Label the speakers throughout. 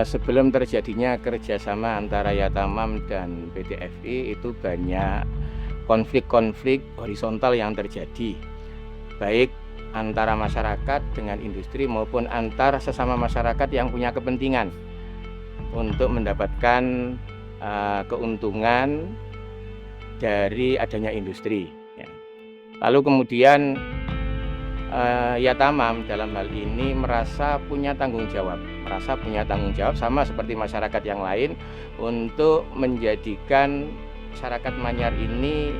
Speaker 1: Sebelum terjadinya kerjasama antara Yatamam dan PT FI itu banyak konflik-konflik horizontal yang terjadi, baik antara masyarakat dengan industri maupun antar sesama masyarakat yang punya kepentingan untuk mendapatkan keuntungan dari adanya industri. Lalu kemudian Yatamam dalam hal ini merasa punya tanggung jawab sama seperti masyarakat yang lain untuk menjadikan masyarakat Manyar ini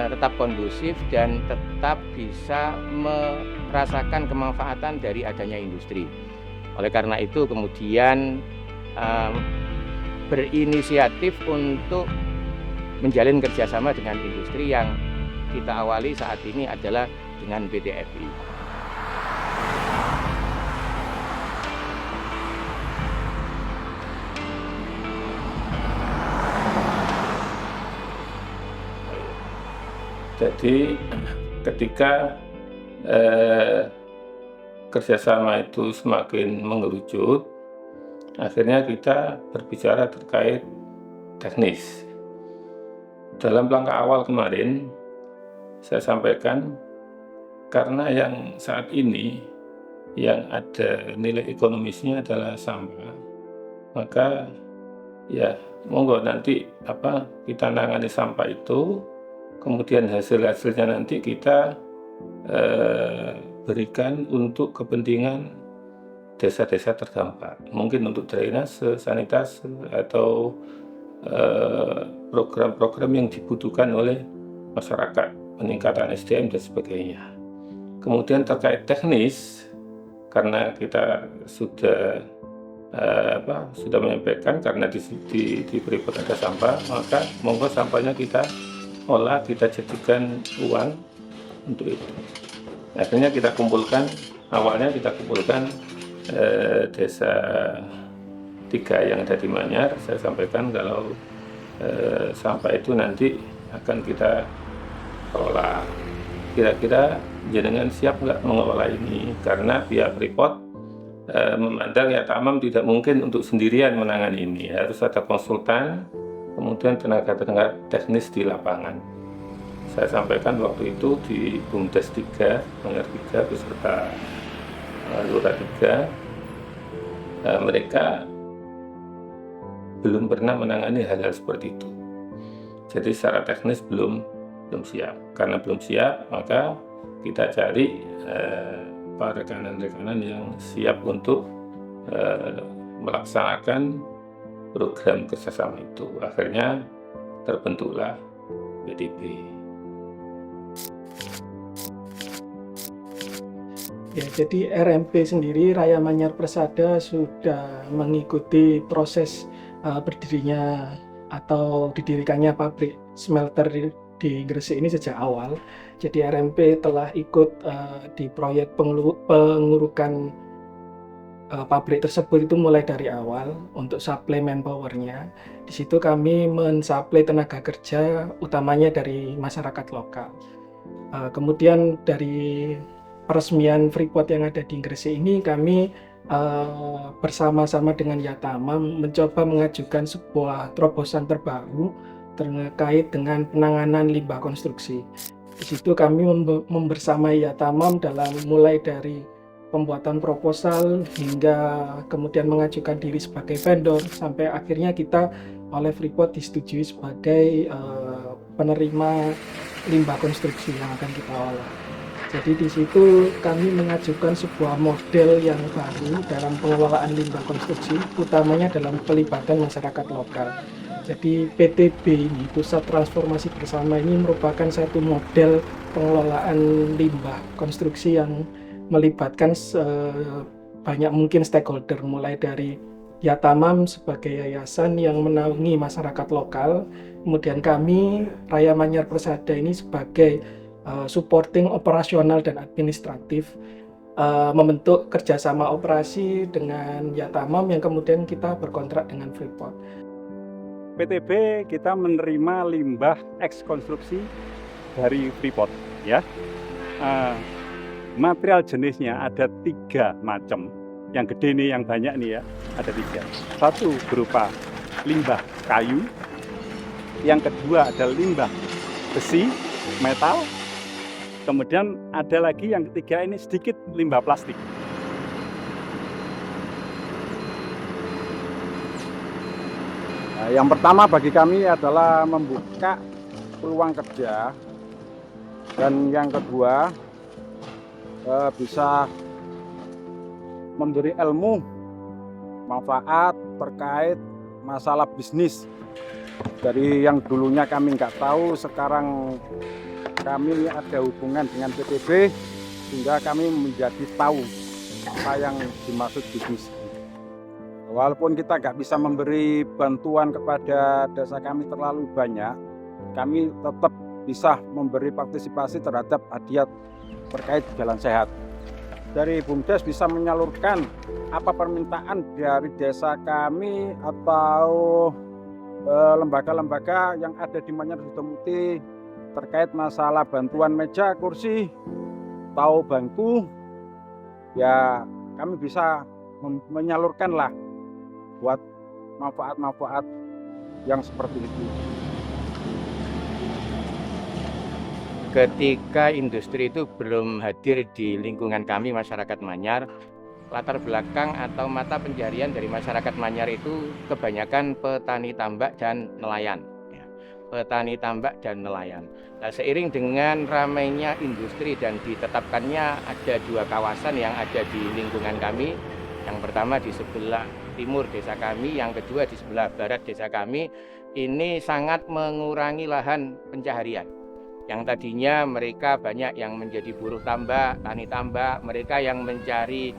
Speaker 1: tetap kondusif dan tetap bisa merasakan kemanfaatan dari adanya industri. Oleh karena itu kemudian berinisiatif untuk menjalin kerjasama dengan industri yang kita awali saat ini adalah dengan PT FI.
Speaker 2: Jadi ketika kerjasama itu semakin mengerucut, akhirnya kita berbicara terkait teknis. Dalam langkah awal kemarin, saya sampaikan karena yang saat ini yang ada nilai ekonomisnya adalah sampah, maka ya monggo nanti kita nangani sampah itu, kemudian hasilnya nanti kita berikan untuk kepentingan desa-desa terdampak, mungkin untuk drainase, sanitase, atau program-program yang dibutuhkan oleh masyarakat, peningkatan SDM dan sebagainya. Kemudian terkait teknis, karena kita sudah menyampaikan karena di Freeport ada sampah, maka monggo sampahnya kita olah, kita jadikan uang untuk itu. Akhirnya kita kumpulkan, awalnya kita kumpulkan desa 3 yang ada di Manyar. Saya sampaikan kalau sampah itu nanti akan kita kelola. Kira-kira jenengan siap nggak mengelola ini? Karena pihak Freeport memandang Yatamam tidak mungkin untuk sendirian menangani ini, harus ada konsultan, kemudian tenaga teknis di lapangan. Saya sampaikan waktu itu di BUMDes 3, Manyar 3 beserta Lurah 3, mereka belum pernah menangani hal-hal seperti itu. Jadi secara teknis belum siap. Karena belum siap, maka kita cari para rekanan-rekanan yang siap untuk melaksanakan program kerjasama itu. Akhirnya terbentuklah PDB.
Speaker 3: Ya, jadi RMP sendiri, Raya Manyar Persada, sudah mengikuti proses berdirinya atau didirikannya pabrik smelter di Gresik ini sejak awal. Jadi RMP telah ikut di proyek pengurukan pabrik tersebut itu mulai dari awal untuk supply manpower-nya. Di situ kami mensuplai tenaga kerja utamanya dari masyarakat lokal. Kemudian dari peresmian Freeport yang ada di Gresik ini, kami bersama-sama dengan Yatamam mencoba mengajukan sebuah terobosan terbaru terkait dengan penanganan limbah konstruksi. Di situ kami membersamai Yatamam dalam mulai dari pembuatan proposal hingga kemudian mengajukan diri sebagai vendor, sampai akhirnya kita oleh Freeport disetujui sebagai penerima limbah konstruksi yang akan kita olah. Jadi di situ kami mengajukan sebuah model yang baru dalam pengelolaan limbah konstruksi, utamanya dalam pelibatan masyarakat lokal. Jadi PTB ini, Pusat Transformasi Bersama ini merupakan satu model pengelolaan limbah konstruksi yang melibatkan banyak mungkin stakeholder, mulai dari Yatamam sebagai yayasan yang menaungi masyarakat lokal, kemudian kami, Raya Manyar Persada ini sebagai supporting operasional dan administratif, membentuk kerjasama operasi dengan Yatamam yang kemudian kita berkontrak dengan Freeport.
Speaker 4: PTB kita menerima limbah eks konstruksi dari Freeport, ya. Material jenisnya ada 3 macam. Yang gede nih, yang banyak nih ya. ada 3. Satu berupa limbah kayu, yang kedua adalah limbah besi, metal, kemudian ada lagi yang ketiga ini sedikit limbah plastik. Nah, yang pertama bagi kami adalah membuka peluang kerja, dan yang kedua bisa memberi ilmu manfaat terkait masalah bisnis. Dari yang dulunya kami nggak tahu, sekarang kami ada hubungan dengan PTB sehingga kami menjadi tahu apa yang dimaksud bisnis. Walaupun kita nggak bisa memberi bantuan kepada desa kami terlalu banyak, kami tetap bisa memberi partisipasi terhadap hadiah terkait jalan sehat. Dari BUMDes bisa menyalurkan apa permintaan dari desa kami atau lembaga-lembaga yang ada di Manyar Sutomuti terkait masalah bantuan meja, kursi, atau bangku, ya kami bisa menyalurkanlah buat manfaat-manfaat yang seperti itu.
Speaker 1: Ketika industri itu belum hadir di lingkungan kami masyarakat Manyar, latar belakang atau mata pencaharian dari masyarakat Manyar itu kebanyakan petani tambak dan nelayan. Petani tambak dan nelayan. Nah, seiring dengan ramainya industri dan ditetapkannya ada 2 kawasan yang ada di lingkungan kami. Yang pertama di sebelah timur desa kami, yang kedua di sebelah barat desa kami. Ini sangat mengurangi lahan pencaharian. Yang tadinya mereka banyak yang menjadi buruh tambak, tani tambak, mereka yang mencari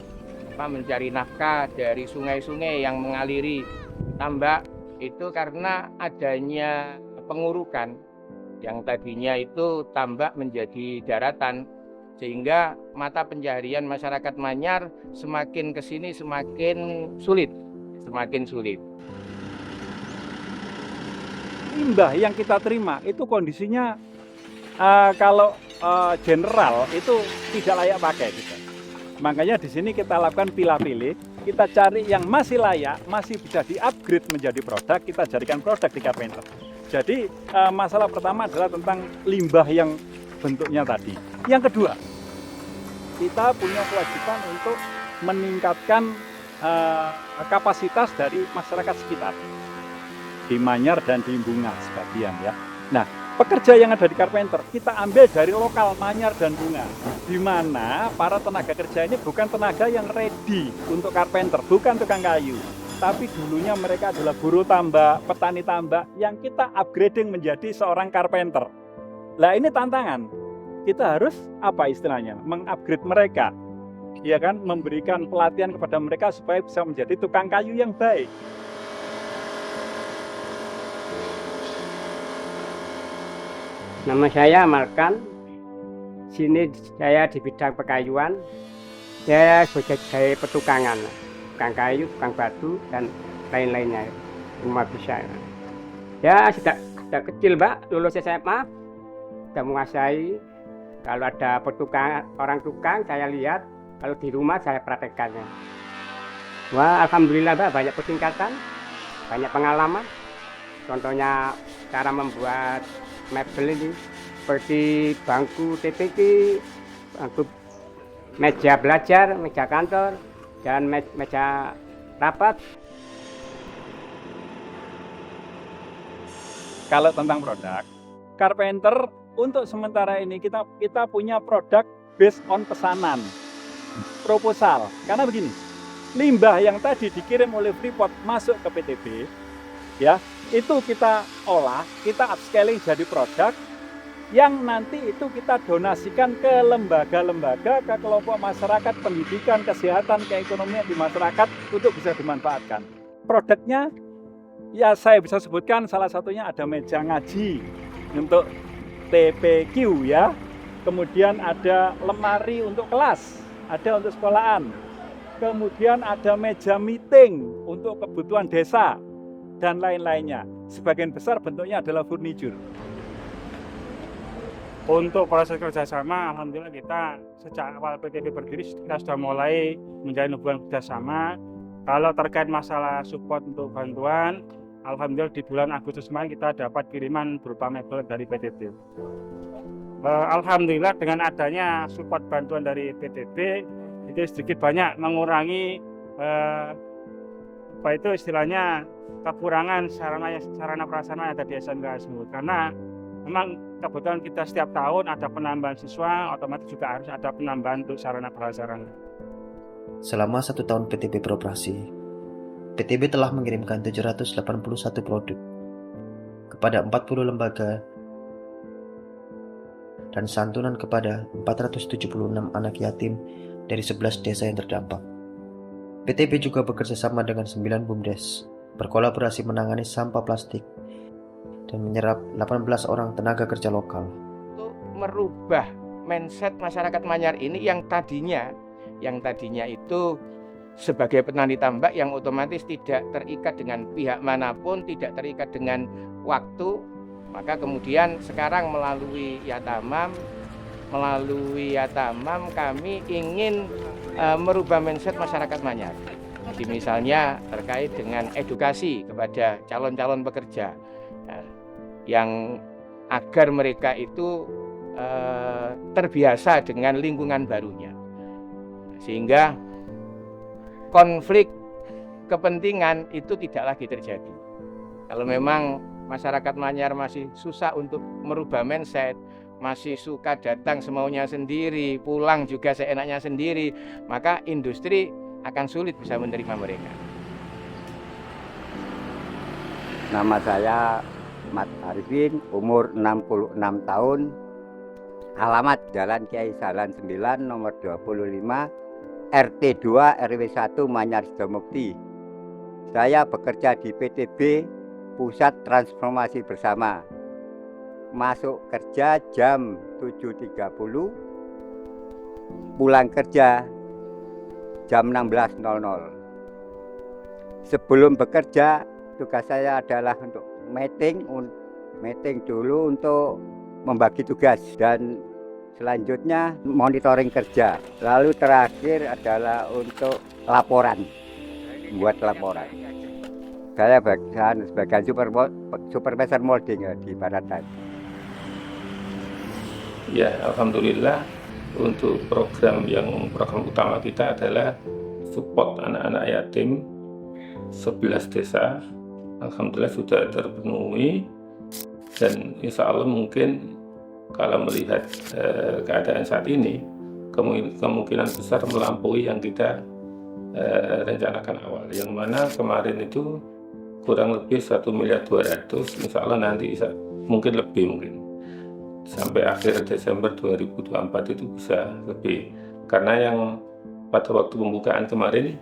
Speaker 1: nafkah dari sungai-sungai yang mengaliri tambak, itu karena adanya pengurukan yang tadinya itu tambak menjadi daratan, sehingga mata pencaharian masyarakat Manyar semakin kesini semakin sulit.
Speaker 4: Limbah yang kita terima itu kondisinya kalau general itu tidak layak pakai gitu. Makanya di sini kita lakukan pilih-pilih, kita cari yang masih layak, masih bisa di-upgrade menjadi produk, kita jadikan produk di Carpenter. Jadi masalah pertama adalah tentang limbah yang bentuknya tadi. Yang kedua, kita punya kewajiban untuk meningkatkan kapasitas dari masyarakat sekitar di Manyar dan di Bunga sebagian ya. Nah, pekerja yang ada di Carpenter kita ambil dari lokal Manyar dan Bunga, di mana para tenaga kerja ini bukan tenaga yang ready untuk Carpenter, bukan tukang kayu, tapi dulunya mereka adalah buruh tambak, petani tambak yang kita upgrading menjadi seorang Carpenter. Nah, ini tantangan. Kita harus apa istilahnya? Mengupgrade mereka. Ya kan, memberikan pelatihan kepada mereka supaya bisa menjadi tukang kayu yang baik.
Speaker 5: Nama saya Malkan. Sini saya di bidang pekayuan. Saya sebagai petukangan, tukang kayu, tukang batu, dan lain-lainnya. Rumah bisa. Ya sejak kecil Mbak, lulus SMA, sudah menguasai. Kalau ada petukangan, orang tukang saya lihat, kalau di rumah saya praktekkannya. Wah, alhamdulillah Mbak, banyak peningkatan, banyak pengalaman. Contohnya cara membuat mebel ini seperti bangku TPK, bangku meja belajar, meja kantor, dan meja rapat.
Speaker 4: Kalau tentang produk, Carpenter untuk sementara ini kita punya produk based on pesanan, proposal. Karena begini, limbah yang tadi dikirim oleh Freeport masuk ke PTB, ya itu kita olah, kita upscaling jadi produk yang nanti itu kita donasikan ke lembaga-lembaga, ke kelompok masyarakat, pendidikan, kesehatan, keekonomian di masyarakat untuk bisa dimanfaatkan. Produknya ya saya bisa sebutkan salah satunya ada meja ngaji untuk TPQ ya. Kemudian ada lemari untuk kelas, ada untuk sekolahan. Kemudian ada meja meeting untuk kebutuhan desa dan lain-lainnya. Sebagian besar bentuknya adalah furniture.
Speaker 6: Untuk proses kerjasama, alhamdulillah kita sejak awal PTB berdiri kita sudah mulai menjalin hubungan kerjasama Kalau terkait masalah support untuk bantuan, alhamdulillah di bulan Agustus kemarin kita dapat kiriman berupa mebel dari PTB. Alhamdulillah dengan adanya support bantuan dari PTB itu sedikit banyak mengurangi apa itu istilahnya kekurangan sarana prasarana yang ada di SMK tersebut. Karena memang kebetulan kita setiap tahun ada penambahan siswa, otomatis juga harus ada penambahan untuk sarana prasarana.
Speaker 7: Selama 1 tahun PTB beroperasi, PTB telah mengirimkan 781 produk kepada 40 lembaga dan santunan kepada 476 anak yatim dari 11 desa yang terdampak. PTB juga bekerja sama dengan 9 BUMDes, berkolaborasi menangani sampah plastik dan menyerap 18 orang tenaga kerja lokal.
Speaker 1: Untuk merubah mindset masyarakat Manyar ini yang tadinya itu sebagai petani tambak yang otomatis tidak terikat dengan pihak manapun, tidak terikat dengan waktu, maka kemudian sekarang melalui Yatamam kami ingin merubah mindset masyarakat Manyar. Jadi misalnya terkait dengan edukasi kepada calon-calon pekerja, yang agar mereka itu terbiasa dengan lingkungan barunya, sehingga konflik kepentingan itu tidak lagi terjadi. Kalau memang masyarakat Manyar masih susah untuk merubah mindset, masih suka datang semaunya sendiri, pulang juga seenaknya sendiri, maka industri akan sulit bisa menerima mereka.
Speaker 8: Nama saya Mat Arifin, umur 66 tahun, alamat Jalan Kiai Salan 9, nomor 25, RT 2 RW 1 Manyar Sidomukti. Saya bekerja di PTB Pusat Transformasi Bersama. Masuk kerja jam 7.30, pulang kerja jam 16.00. Sebelum bekerja, tugas saya adalah untuk meeting dulu untuk membagi tugas, dan selanjutnya monitoring kerja. Lalu terakhir adalah untuk buat laporan. Saya sebagai supervisor molding di Baratan.
Speaker 2: Ya, alhamdulillah untuk program utama kita adalah support anak-anak yatim 11 desa. Alhamdulillah sudah terpenuhi, dan insya Allah mungkin kalau melihat keadaan saat ini kemungkinan besar melampaui yang kita rencanakan awal, yang mana kemarin itu kurang lebih 1.200.000.000, insya Allah nanti mungkin lebih, sampai akhir Desember 2024 itu bisa lebih, karena yang pada waktu pembukaan kemarin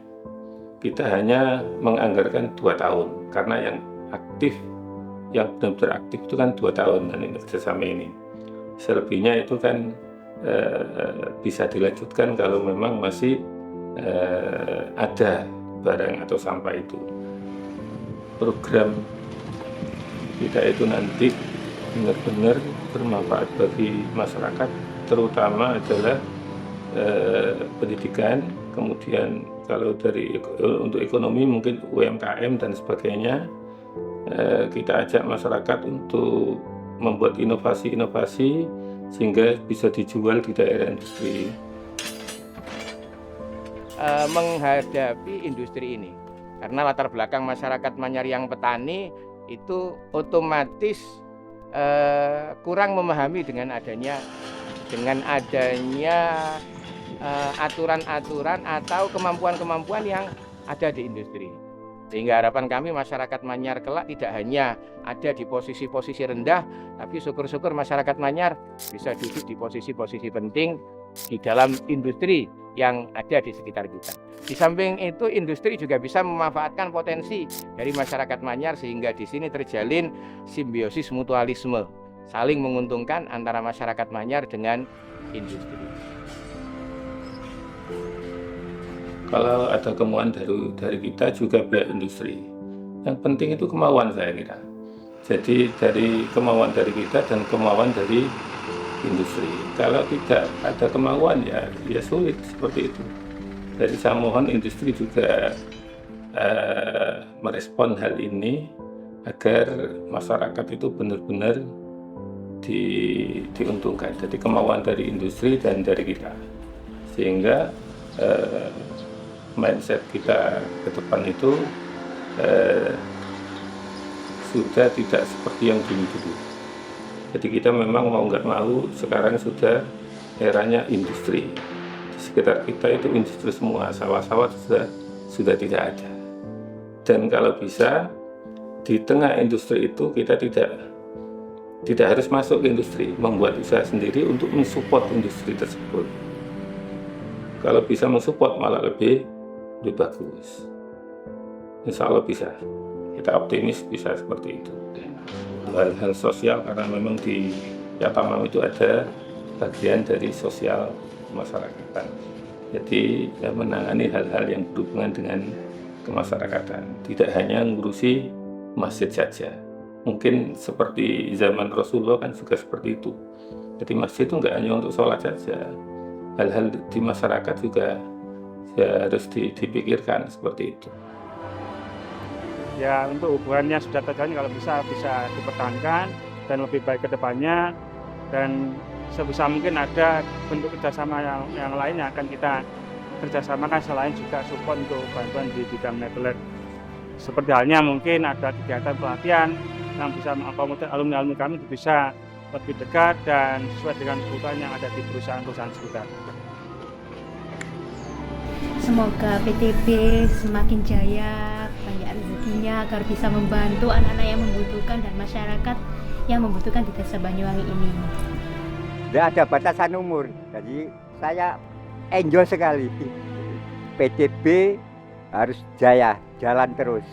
Speaker 2: kita hanya menganggarkan 2 tahun, karena yang benar-benar aktif itu kan 2 tahun dan ini kerjasama ini. Selebihnya itu kan bisa dilanjutkan kalau memang masih ada barang atau sampah itu. Program kita itu nanti benar-benar bermanfaat bagi masyarakat, terutama adalah pendidikan, kemudian kalau untuk ekonomi mungkin UMKM dan sebagainya. Kita ajak masyarakat untuk membuat inovasi-inovasi sehingga bisa dijual di daerah industri.
Speaker 1: Menghadapi industri ini, karena latar belakang masyarakat Manyar yang petani itu otomatis kurang memahami dengan adanya aturan-aturan atau kemampuan-kemampuan yang ada di industri. Sehingga harapan kami masyarakat Manyar kelak tidak hanya ada di posisi-posisi rendah, tapi syukur-syukur masyarakat Manyar bisa duduk di posisi-posisi penting di dalam industri yang ada di sekitar kita. Di samping itu, industri juga bisa memanfaatkan potensi dari masyarakat Manyar sehingga di sini terjalin simbiosis mutualisme, saling menguntungkan antara masyarakat Manyar dengan industri.
Speaker 2: Kalau ada kemauan dari kita juga pihak industri. Yang penting itu kemauan, saya kira. Jadi dari kemauan dari kita dan kemauan dari industri. Kalau tidak ada kemauan ya sulit seperti itu. Jadi saya mohon industri juga merespon hal ini agar masyarakat itu benar-benar diuntungkan. Jadi kemauan dari industri dan dari kita, sehingga mindset kita ke depan itu sudah tidak seperti yang dulu-dulu. Jadi kita memang mau nggak mau sekarang sudah eranya industri. Di sekitar kita itu industri semua, sawah-sawah sudah tidak ada. Dan kalau bisa di tengah industri itu kita tidak harus masuk ke industri, membuat usaha sendiri untuk mensupport industri tersebut. Kalau bisa mensupport malah lebih bagus. Insya Allah bisa. Kita optimis bisa seperti itu. Hal-hal sosial, karena memang di Yatamam itu ada bagian dari sosial kemasyarakatan. Jadi menangani hal-hal yang berhubungan dengan kemasyarakatan. Tidak hanya ngurusi masjid saja. Mungkin seperti zaman Rasulullah kan juga seperti itu. Jadi masjid itu nggak hanya untuk sholat saja. Hal-hal di masyarakat juga harus dipikirkan seperti itu.
Speaker 6: Ya, untuk hubungannya sudah terjalin, kalau bisa dipertahankan dan lebih baik ke depannya, dan sebisa mungkin ada bentuk kerjasama yang lain yang akan kita kerjasamakan selain juga support untuk bantuan di bidang network. Seperti halnya mungkin ada kegiatan pelatihan yang bisa mengakomodir alumni-alumni kami bisa lebih dekat dan sesuai dengan kebutuhan yang ada di perusahaan-perusahaan sekitar.
Speaker 9: Semoga PTB semakin jaya, banyak rezekinya agar bisa membantu anak-anak yang membutuhkan dan masyarakat yang membutuhkan di Desa Banyuwangi ini.
Speaker 8: Tidak ada batasan umur, jadi saya enjoy sekali. PTB harus jaya, jalan terus.